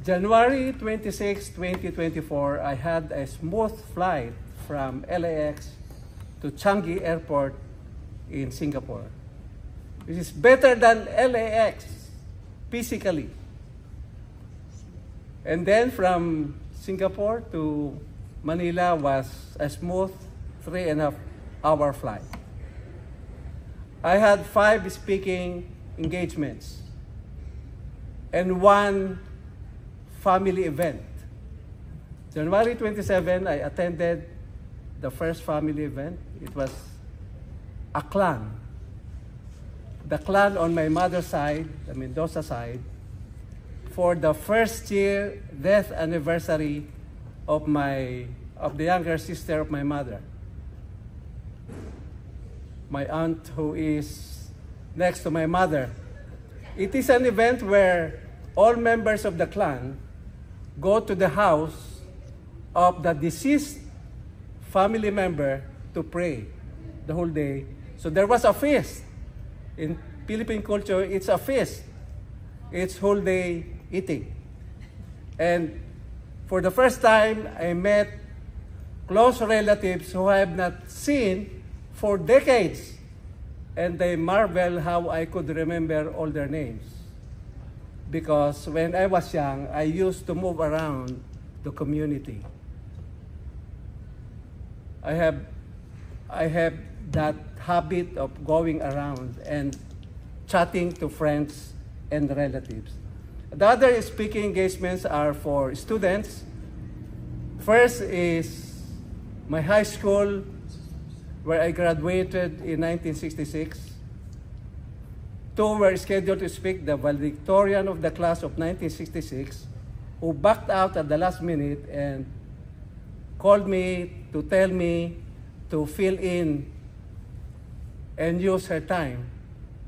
January 26, 2024, I had a smooth flight from LAX to Changi Airport in Singapore, which is better than LAX physically. And then from Singapore to Manila was a smooth 3.5-hour flight. I had 5 speaking engagements and 1 family event. January 27, I attended the first family event. It was a clan. The clan on my mother's side, the Mendoza side, for the first year death anniversary of the younger sister of my mother, my aunt who is next to my mother. It is an event where all members of the clan go to the house of the deceased family member to pray the whole day. So there was a feast. In Philippine culture, it's a feast. It's whole day eating. And for the first time, I met close relatives who I have not seen for decades. And they marvel how I could remember all their names. Because when I was young, I used to move around the community. I have that habit of going around and chatting to friends and relatives. The other speaking engagements are for students. First is my high school, where I graduated in 1966. 2 were scheduled to speak, the valedictorian of the class of 1966, who backed out at the last minute and called me to tell me to fill in and use her time.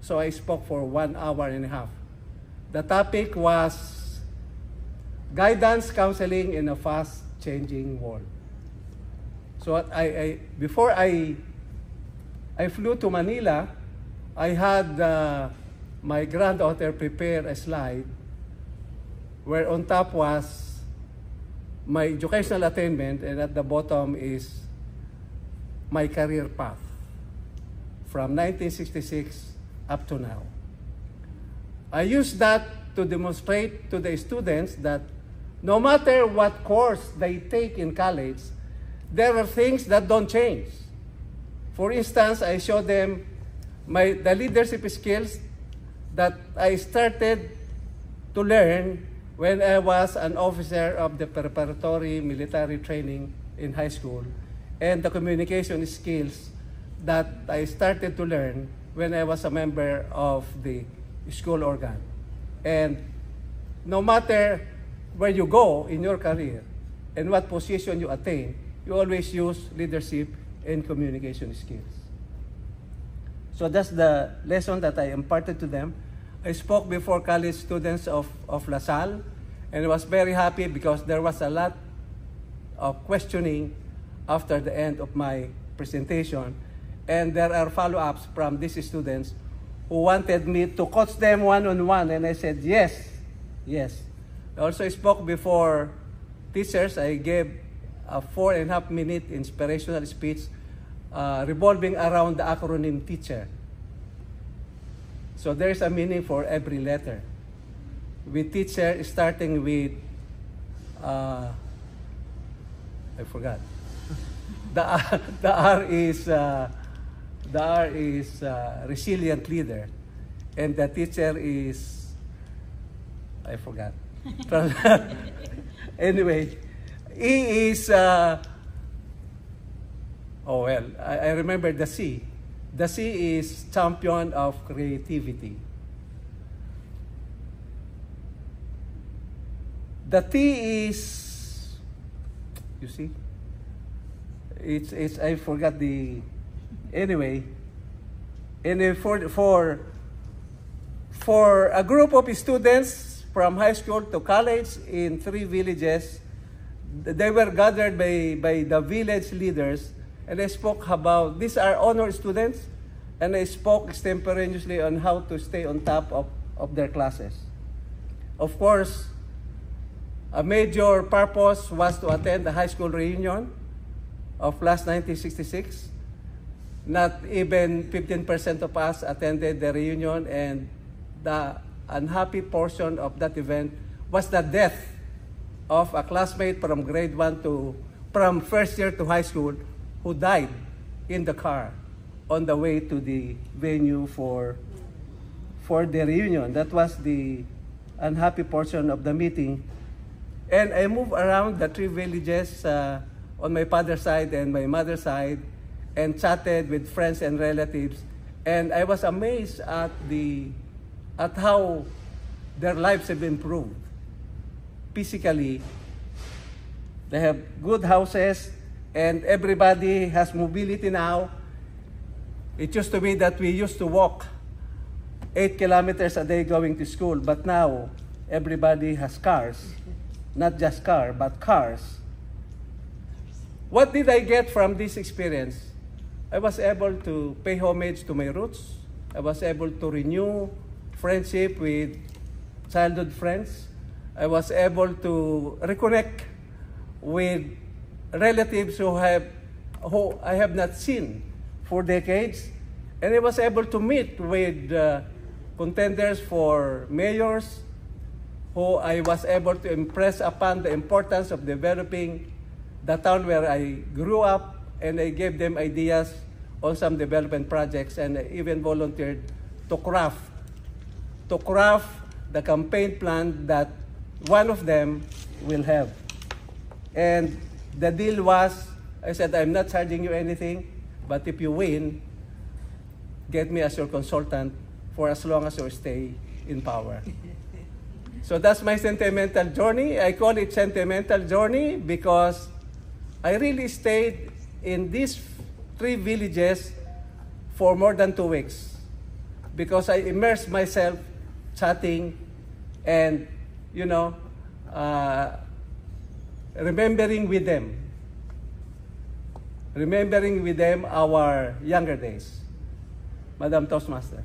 So I spoke for 1.5 hours. The topic was guidance counseling in a fast-changing world. So before I flew to Manila, I had my granddaughter prepare a slide where on top was my educational attainment and at the bottom is my career path from 1966 up to now. I used that to demonstrate to the students that no matter what course they take in college, there are things that don't change. For instance, I showed them the leadership skills that I started to learn when I was an officer of the preparatory military training in high school, and the communication skills that I started to learn when I was a member of the school organ. And no matter where you go in your career and what position you attain, you always use leadership and communication skills. So that's the lesson that I imparted to them. I spoke before college students of LaSalle, and I was very happy because there was a lot of questioning after the end of my presentation. And there are follow-ups from these students who wanted me to coach them one-on-one, and I said, yes, yes. I also spoke before teachers. I gave a 4.5-minute inspirational speech revolving around the acronym teacher. So there's a meaning for every letter. With teacher, starting with, I forgot. The R is resilient leader, and the teacher is, I forgot. Anyway, E is, oh well, I remember the C. The C is champion of creativity. The T is, you see, it's I forgot the, anyway, and for a group of students from high school to college in 3 villages, they were gathered by the village leaders, and I spoke about, these are honor students, and I spoke extemporaneously on how to stay on top of their classes. Of course, A major purpose was to attend the high school reunion of class 1966. Not even 15% of us attended the reunion, and the unhappy portion of that event was the death of a classmate from from first year to high school who died in the car on the way to the venue for the reunion. That was the unhappy portion of the meeting. And I moved around the three villages on my father's side and my mother's side, and chatted with friends and relatives. And I was amazed at how their lives have improved. Physically, they have good houses, and everybody has mobility now. It used to be that we used to walk 8 kilometers a day going to school, but now everybody has cars. Not just car, but cars. What did I get from this experience? I was able to pay homage to my roots. I was able to renew friendship with childhood friends. I was able to reconnect with relatives who I have not seen for decades. And I was able to meet with contenders for mayors, who I was able to impress upon the importance of developing the town where I grew up, and I gave them ideas on some development projects, and I even volunteered to craft the campaign plan that one of them will have. And the deal was, I said, I'm not charging you anything, but if you win, get me as your consultant for as long as you stay in power. So that's my sentimental journey. I call it sentimental journey because I really stayed in these three villages for more than 2 weeks, because I immersed myself chatting and, remembering with them our younger days. Madam Toastmaster.